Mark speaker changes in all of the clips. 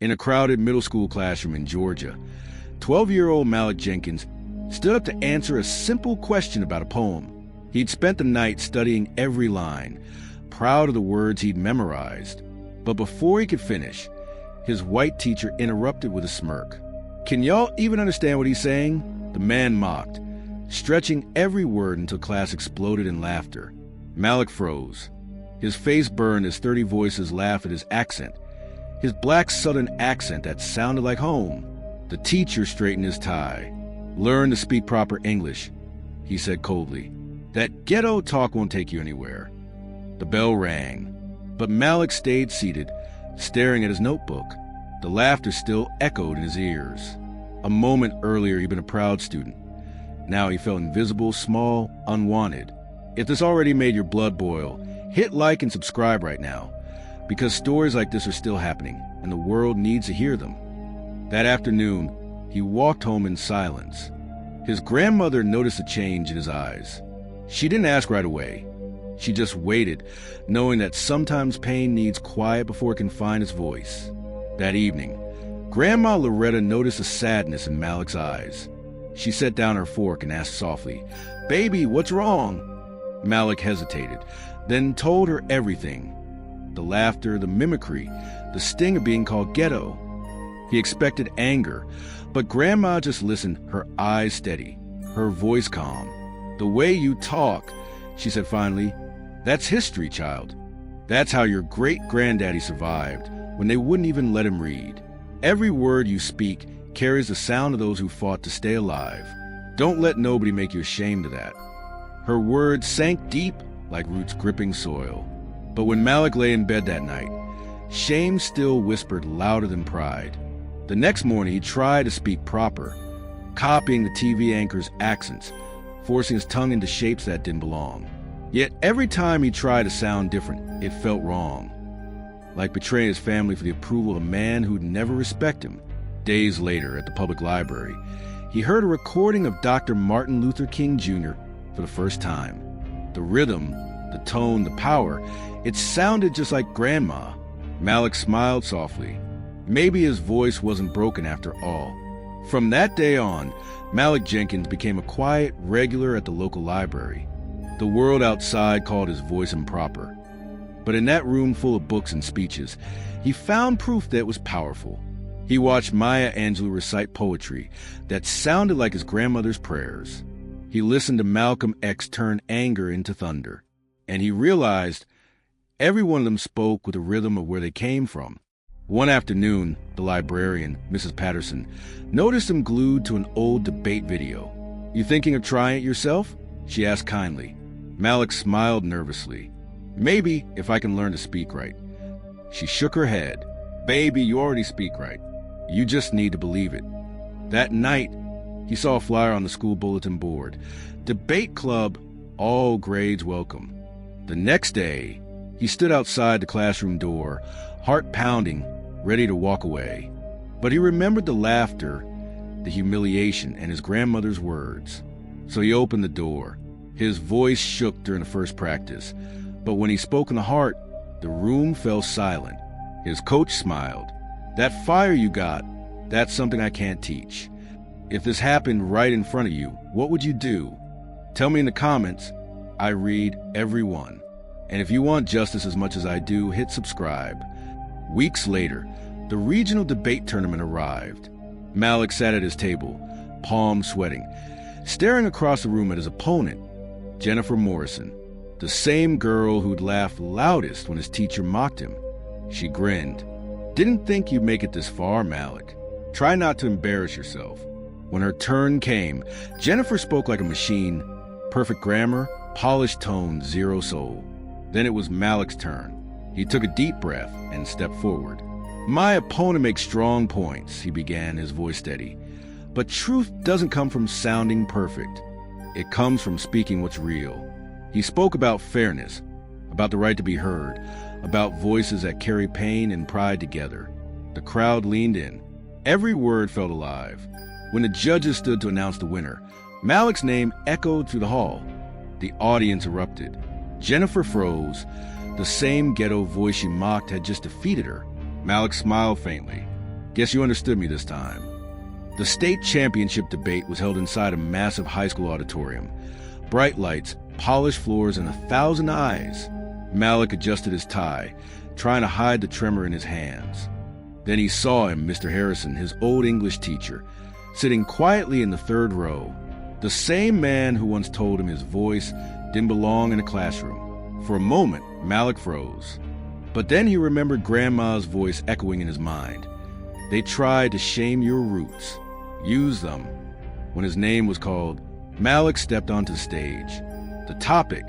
Speaker 1: In a crowded middle school classroom in Georgia, 12-year-old Marcus Jenkins stood up to answer a simple question about a poem. He'd spent the night studying every line, proud of the words he'd memorized. But before he could finish, his white teacher interrupted with a smirk. "Can y'all even understand what he's saying?" The man mocked, stretching every word until class exploded in laughter. Malik froze. His face burned as 30 voices laughed at his accent, his black southern accent that sounded like home. The teacher straightened his tie. "Learn to speak proper English," he said coldly. "That ghetto talk won't take you anywhere." The bell rang, but Malik stayed seated, staring at his notebook. The laughter still echoed in his ears. A moment earlier, he'd been a proud student. Now he felt invisible, small, unwanted. If this already made your blood boil, hit like and subscribe right now, because stories like this are still happening, and the world needs to hear them. That afternoon, he walked home in silence. His grandmother noticed a change in his eyes. She didn't ask right away. She just waited, knowing that sometimes pain needs quiet before it can find its voice. That evening, Grandma Loretta noticed a sadness in Malik's eyes. She set down her fork and asked softly, "Baby, what's wrong?" Malik hesitated, then told her everything. The laughter, the mimicry, the sting of being called ghetto. He expected anger, but Grandma just listened, her eyes steady, her voice calm. "The way you talk," she said finally, "that's history, child. That's how your great-granddaddy survived, when they wouldn't even let him read. Every word you speak carries the sound of those who fought to stay alive. Don't let nobody make you ashamed of that." Her words sank deep like roots gripping soil. But when Malik lay in bed that night, shame still whispered louder than pride. The next morning, he tried to speak proper, copying the TV anchor's accents, forcing his tongue into shapes that didn't belong. Yet every time he tried to sound different, it felt wrong. Like betraying his family for the approval of a man who'd never respect him. Days later, at the public library, he heard a recording of Dr. Martin Luther King Jr. for the first time. The rhythm, the tone, the power, it sounded just like Grandma. Malik smiled softly. Maybe his voice wasn't broken after all. From that day on, Marcus Jenkins became a quiet regular at the local library. The world outside called his voice improper. But in that room full of books and speeches, he found proof that it was powerful. He watched Maya Angelou recite poetry that sounded like his grandmother's prayers. He listened to Malcolm X turn anger into thunder. And he realized every one of them spoke with the rhythm of where they came from. One afternoon, the librarian, Mrs. Patterson, noticed him glued to an old debate video. "You thinking of trying it yourself?" she asked kindly. Malik smiled nervously. "Maybe, if I can learn to speak right." She shook her head. "Baby, you already speak right. You just need to believe it." That night, he saw a flyer on the school bulletin board. "Debate Club, all grades welcome." The next day, he stood outside the classroom door, heart pounding, ready to walk away. But he remembered the laughter, the humiliation, and his grandmother's words. So he opened the door. His voice shook during the first practice, but when he spoke in the heart, the room fell silent. His coach smiled. "That fire you got, that's something I can't teach. If this happened right in front of you, what would you do? Tell me in the comments. I read every one. And if you want justice as much as I do, hit subscribe." Weeks later, the regional debate tournament arrived. Malik sat at his table, palms sweating, staring across the room at his opponent, Jennifer Morrison, the same girl who'd laughed loudest when his teacher mocked him. She grinned. "Didn't think you'd make it this far, Malik. Try not to embarrass yourself." When her turn came, Jennifer spoke like a machine. Perfect grammar, polished tone, zero soul. Then it was Malik's turn. He took a deep breath and stepped forward. "My opponent makes strong points," he began, his voice steady. "But truth doesn't come from sounding perfect. It comes from speaking what's real." He spoke about fairness, about the right to be heard, about voices that carry pain and pride together. The crowd leaned in. Every word felt alive. When the judges stood to announce the winner, Malik's name echoed through the hall. The audience erupted. Jennifer froze. The same ghetto voice she mocked had just defeated her. Malik smiled faintly. Guess you understood me this time. The state championship debate was held inside a massive high school auditorium. Bright lights, polished floors, and 1,000 eyes. Malik adjusted his tie, trying to hide the tremor in his hands. Then he saw him, Mr. Harrison, his old English teacher, sitting quietly in the third row. The same man who once told him his voice didn't belong in a classroom. For a moment, Malik froze. But then he remembered Grandma's voice echoing in his mind. They tried to shame your roots. Use them. When his name was called, Malik stepped onto the stage. The topic: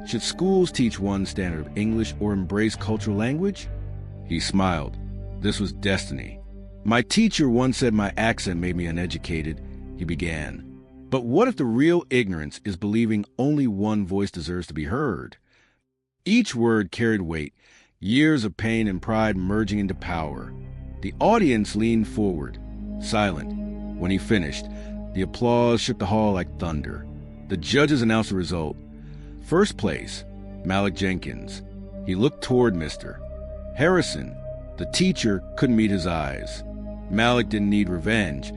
Speaker 1: should schools teach one standard of English or embrace cultural language? He smiled. This was destiny. My teacher once said my accent made me uneducated, he began. But what if the real ignorance is believing only one voice deserves to be heard? Each word carried weight, years of pain and pride merging into power. The audience leaned forward, silent. When he finished, the applause shook the hall like thunder. The judges announced the result. First place, Marcus Jenkins. He looked toward Mr. Harrison. The teacher couldn't meet his eyes. Malik didn't need revenge.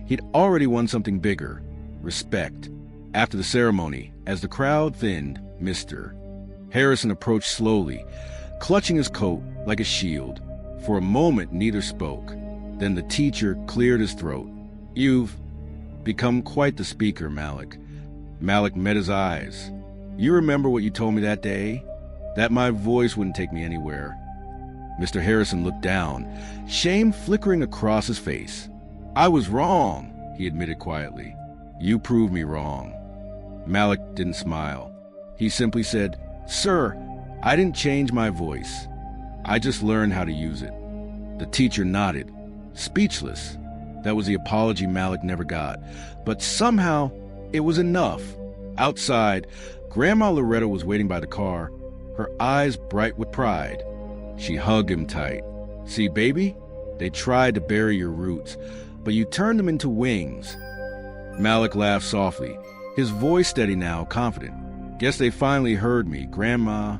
Speaker 1: He'd already won something bigger: respect. After the ceremony, as the crowd thinned, Mr. Harrison approached slowly, clutching his coat like a shield. For a moment, neither spoke. Then the teacher cleared his throat. You've become quite the speaker, Malik. Malik met his eyes. You remember what you told me that day? That my voice wouldn't take me anywhere. Mr. Harrison looked down, shame flickering across his face. I was wrong, he admitted quietly. You proved me wrong. Malik didn't smile. He simply said, Sir, I didn't change my voice. I just learned how to use it. The teacher nodded, speechless. That was the apology Malik never got. But somehow, it was enough. Outside, Grandma Loretta was waiting by the car, her eyes bright with pride. She hugged him tight. See, baby? They tried to bury your roots, but you turned them into wings. Malik laughed softly, his voice steady now, confident. Guess they finally heard me, Grandma.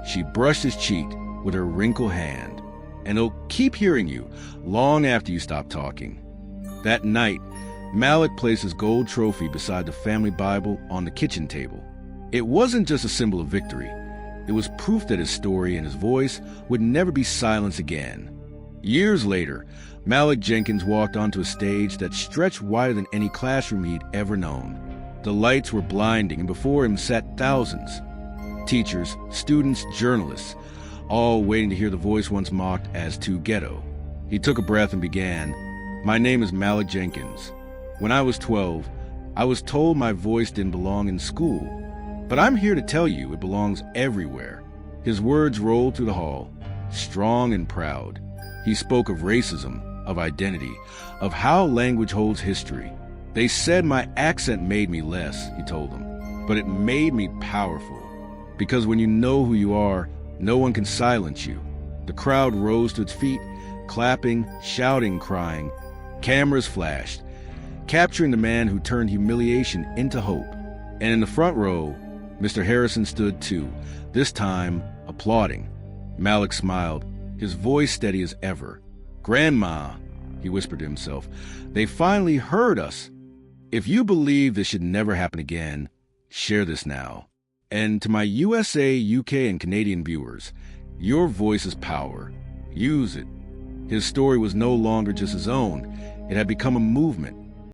Speaker 1: She brushed his cheek with her wrinkled hand. And they'll keep hearing you long after you stop talking. That night, Malik placed his gold trophy beside the family Bible on the kitchen table. It wasn't just a symbol of victory. It was proof that his story and his voice would never be silenced again. Years later, Marcus Jenkins walked onto a stage that stretched wider than any classroom he'd ever known. The lights were blinding, and before him sat thousands. Teachers, students, journalists, all waiting to hear the voice once mocked as too ghetto. He took a breath and began. My name is Marcus Jenkins. When I was 12, I was told my voice didn't belong in school. But I'm here to tell you it belongs everywhere. His words rolled through the hall, strong and proud. He spoke of racism, of identity, of how language holds history. They said my accent made me less, he told them, but it made me powerful. Because when you know who you are, no one can silence you. The crowd rose to its feet, clapping, shouting, crying. Cameras flashed, capturing the man who turned humiliation into hope. And in the front row, Mr. Harrison stood too, this time applauding. Malik smiled, his voice steady as ever. Grandma, he whispered to himself, they finally heard us. If you believe this should never happen again, share this now. And to my USA, UK, and Canadian viewers, your voice is power. Use it. His story was no longer just his own. It had become a movement,